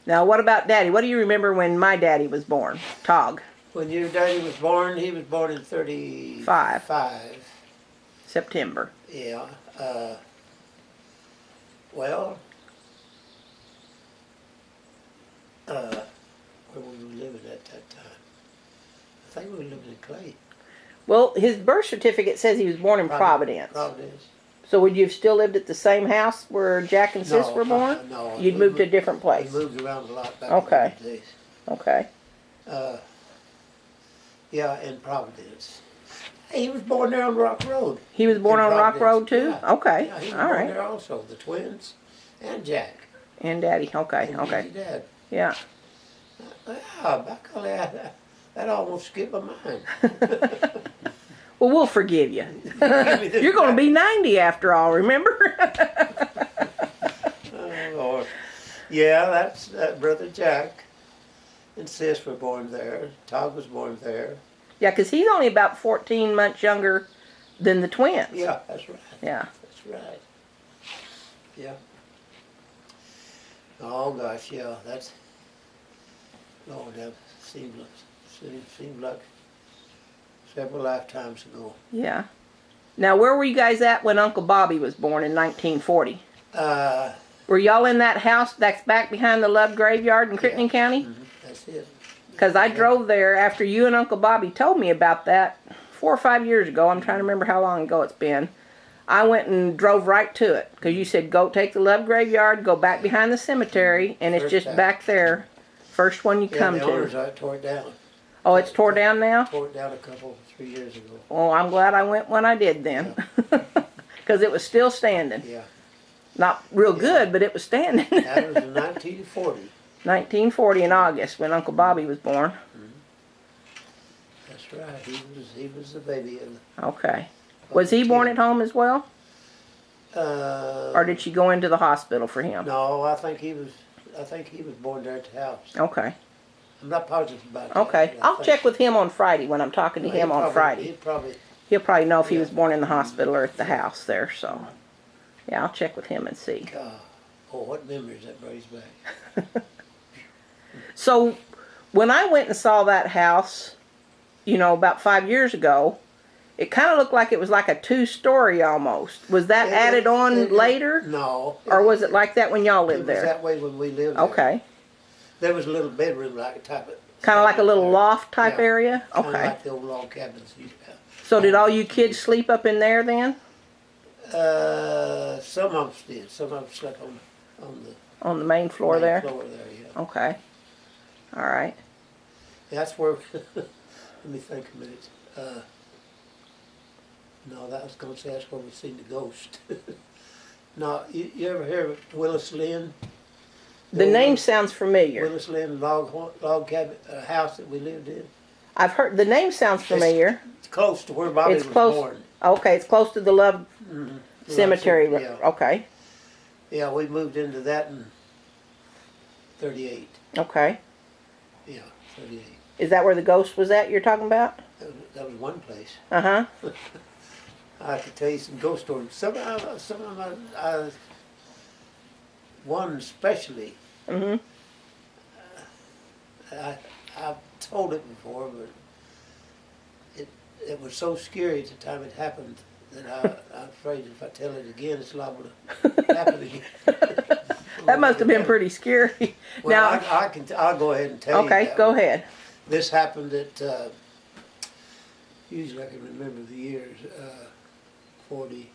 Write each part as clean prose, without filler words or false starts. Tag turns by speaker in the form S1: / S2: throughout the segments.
S1: Now, what about Daddy? What do you remember when my daddy was born? Tog.
S2: When your daddy was born, he was born in 35.
S1: September.
S2: Yeah. Well, where were we living at that time? I think we were living in Clay.
S1: Well, his birth certificate says he was born in Providence. So would you have still lived at the same house where Jack and Sis were born?
S2: No.
S1: You'd moved to a different place?
S2: We moved around a lot back
S1: Okay.
S2: in the days.
S1: Okay.
S2: Yeah, in Providence. He was born there on Rock Road.
S1: He was born on Rock Road too?
S2: Yeah.
S1: Okay.
S2: Yeah, he was
S1: all
S2: born
S1: right.
S2: there also. The twins and Jack.
S1: And Daddy. Okay.
S2: And
S1: okay.
S2: his dad.
S1: Yeah.
S2: Yeah, back on that almost skipped my mind.
S1: Well, we'll forgive you. You're going to be 90 after all, remember?
S2: Oh, Lord. Yeah, that's Brother Jack and Sis were born there. Todd was born there.
S1: Yeah, because he's only about 14 months younger than the twins.
S2: Yeah, that's right.
S1: Yeah.
S2: That's right. Yeah. Oh, gosh, yeah, that's... Lord, that seemed like several lifetimes ago.
S1: Yeah. Now, where were you guys at when Uncle Bobby was born in 1940? Were y'all in that house that's back behind the Love Graveyard in Crittenden County?
S2: Mm-hmm. That's it.
S1: Because I drove there after you and Uncle Bobby told me about that 4 or 5 years ago. I'm trying to remember how long ago it's been. I went and drove right to it because you said go take the Love Graveyard, go back behind the cemetery, and it's just back there. First one you come
S2: the
S1: to.
S2: owners tore it down.
S1: Oh, it's tore down now?
S2: Tore it down 3 years ago.
S1: Well, I'm glad I went when I did then. Because it was still standing.
S2: Yeah.
S1: Not real good, but it was standing.
S2: That was in 1940.
S1: 1940 in August when Uncle Bobby was born.
S2: Mm-hmm. That's right. He was the baby.
S1: Okay. Was he born at home as well? Or did she go into the hospital for him?
S2: No, I think he was born there at the house.
S1: Okay.
S2: I'm not positive about that.
S1: Okay. I'll check with him on Friday when I'm talking to him on Friday. He'll probably know if he was born in the hospital or at the house there, so. Yeah, I'll check with him and see.
S2: God. Oh, what memories that brings back.
S1: So, when I went and saw that house, about 5 years ago, it kind of looked like it was like a 2-story almost. Was that added on later?
S2: No.
S1: Or was it like that when y'all lived there?
S2: It was that way when we lived there.
S1: Okay.
S2: There was a little bedroom like type of...
S1: Kind of like a little loft type area? Okay.
S2: Kind of like the old log cabins you have.
S1: So did all you kids sleep up in there then?
S2: Some of them did. Some of them slept
S1: on the main floor there?
S2: Floor there, yeah.
S1: Okay. All right.
S2: That's where... let me think a minute. No, that was going to say that's where we seen the ghost. No, you ever hear of Willis Lynn?
S1: The name sounds familiar.
S2: Willis Lynn log cabin house that we lived in.
S1: I've heard the name sounds familiar.
S2: It's close to where Bobby was born.
S1: Okay, it's close to the Love Cemetery.
S2: Yeah.
S1: Okay.
S2: Yeah, we moved into that in 38.
S1: Okay.
S2: Yeah, 38.
S1: Is that where the ghost was at you're talking about?
S2: That was one place.
S1: Uh-huh.
S2: I could tell you some ghost stories. Some of them, one especially.
S1: Mm-hmm.
S2: I've told it before, but it was so scary at the time it happened that I'm afraid if I tell it again, it's liable to happen again.
S1: That must have been pretty scary.
S2: Well, now, I'll go ahead and tell you.
S1: Okay, go ahead.
S2: This happened at, usually I can remember the years, 40,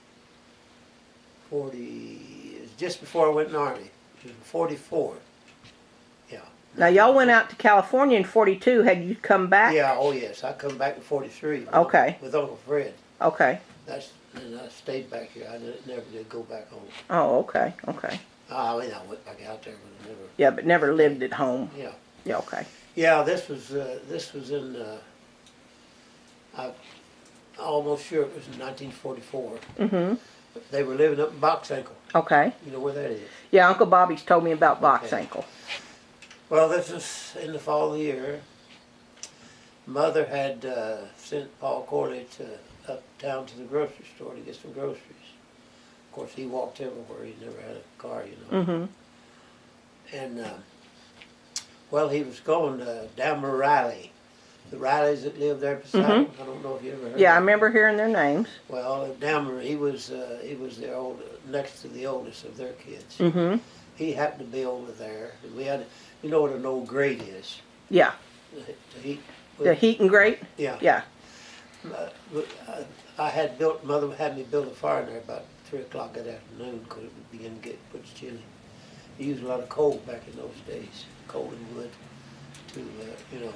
S2: just before I went in the Army. It was 44. Yeah.
S1: Now y'all went out to California in 42. Had you come back?
S2: Yeah, oh yes. I come back in 43.
S1: Okay.
S2: With Uncle Fred.
S1: Okay.
S2: And I stayed back here. I never did go back home.
S1: Oh, okay, okay.
S2: I mean, I went back out there, but never.
S1: Yeah, but never lived at home.
S2: Yeah.
S1: Yeah, okay.
S2: Yeah, this was in. I'm almost sure it was in 1944.
S1: Mm-hmm.
S2: They were living up in Box Ankle.
S1: Okay.
S2: You know where that is?
S1: Yeah, Uncle Bobby's told me about Box Ankle.
S2: Well, this was in the fall of the year. Mother had sent Paul Corley uptown to the grocery store to get some groceries. Of course, he walked everywhere. He never had a car, you know.
S1: Mm-hmm.
S2: And Well, he was going down Riley. The Rileys that lived there beside him. I don't know if you ever heard
S1: Yeah, I
S2: of them.
S1: remember hearing their names.
S2: Well, he was their next to the oldest of their kids.
S1: Mm-hmm.
S2: He happened to be over there. And we had, you know what an old grate is?
S1: Yeah.
S2: The heat.
S1: The heating grate?
S2: Yeah.
S1: Yeah.
S2: Mother had me build a fire in there about 3 o'clock that afternoon because it began to get pretty chilly. We used a lot of coal back in those days, coal and wood to, to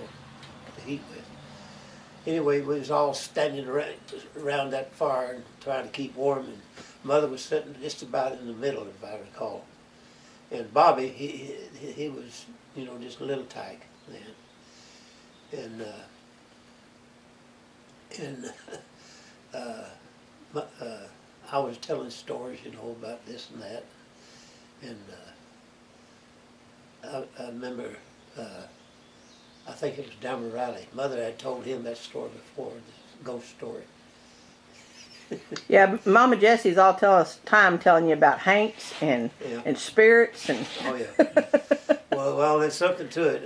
S2: heat with. Anyway, we was all standing around that fire and trying to keep warm, and Mother was sitting just about in the middle, if I recall. And Bobby, he was, just a little tyke then. And I was telling stories, about this and that. And I remember, I think it was Down Riley. Mother had told him that story before, this ghost story.
S1: Yeah, Mama Jessie's all telling you about Hanks and spirits and.
S2: Oh yeah. well, there's something to it.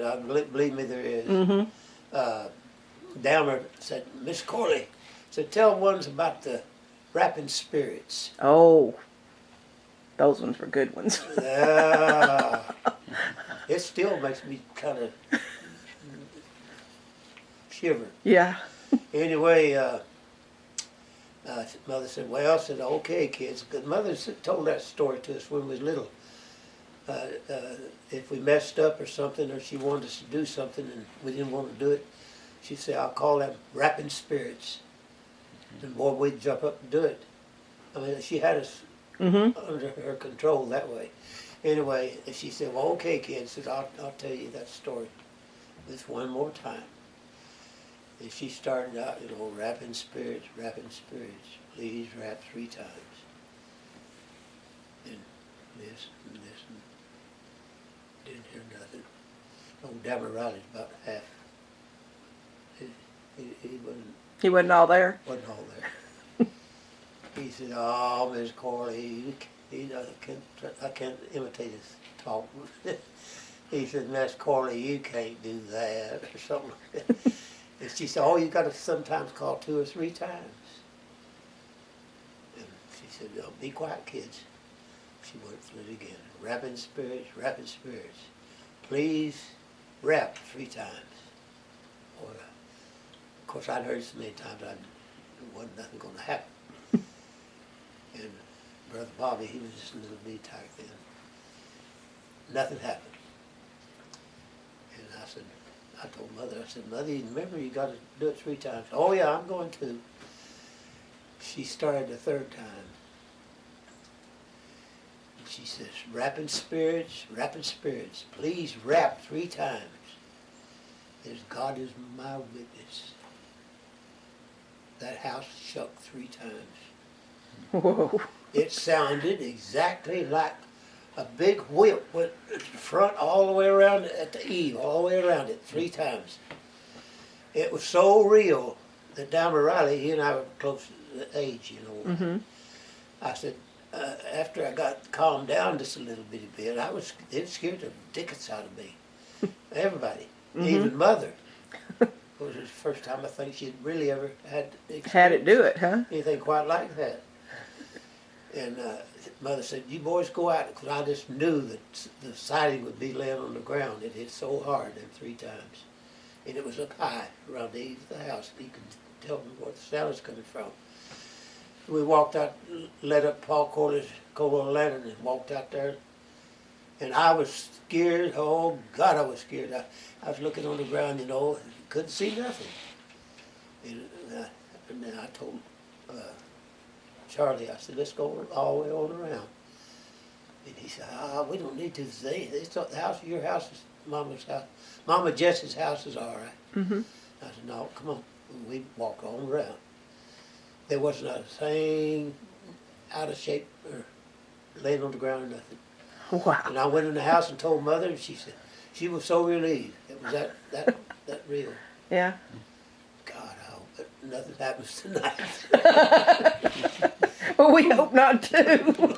S2: Believe me, there is.
S1: Mm-hmm.
S2: Downer said, Miss Corley, said, tell ones about the rapping spirits.
S1: Oh, those ones were good ones.
S2: It still makes me kind of shiver.
S1: Yeah.
S2: Anyway, Mother said, well, I said, okay, kids. Because Mother told that story to us when we was little. If we messed up or something, or she wanted us to do something and we didn't want to do it, she'd say, I'll call them rapping spirits. And boy, we'd jump up and do it. I mean, she had us under her control that way. Anyway, she said, well, okay, kids, said, I'll tell you that story this one more time. And she started out, rapping spirits, please rap 3 times. And listen, didn't hear nothing. Old Dabber Riley's about half.
S1: He wasn't all there?
S2: Wasn't all there. He said, oh, Miss Corley, I can't imitate his talk. He said, Miss Corley, you can't do that, or something like that. And she said, oh, you got to sometimes call 2 or 3 times. And she said, oh, be quiet, kids. She went through it again. Rapping spirits, please rap 3 times. Boy, of course, I'd heard it so many times, there wasn't nothing going to happen. And Brother Bobby, he was just a little bitty tyke then. Nothing happened. And I told Mother, I said, Mother, you remember you got to do it 3 times. Oh yeah, I'm going to. She started the 3rd time. And she says, rapping spirits, please rap 3 times. As God is my witness. That house shook 3 times.
S1: Whoa.
S2: It sounded exactly like a big whip went front all the way around at the eave, all the way around it 3 times. It was so real that Downer Riley, he and I were close age, I said, after I got calmed down just a little bitty bit, it scared the dickens out of me. Everybody, even Mother. It was the first time I think she'd really ever had
S1: it do it, huh?
S2: anything quite like that. And Mother said, you boys go out, because I just knew that the siding would be laying on the ground. It hit so hard them 3 times. And it was up high around the eave of the house. You could tell me where the sound was coming from. We walked out, lit up Paul Corley's coal lantern and walked out there. And I was scared. Oh, God, I was scared. I was looking on the ground, couldn't see nothing. And then I told Charlie, I said, let's go all the way on around. And he said, we don't need to say it. The house, your house is Mama's house. Mama Jessie's house is all right. I said, no, come on. We walked on around. There wasn't a thing out of shape or laying on the ground or nothing.
S1: Wow.
S2: And I went in the house and told Mother, and she said, she was so relieved. It was that real.
S1: Yeah.
S2: God, I hope that nothing happens tonight.
S1: Well, we hope not to.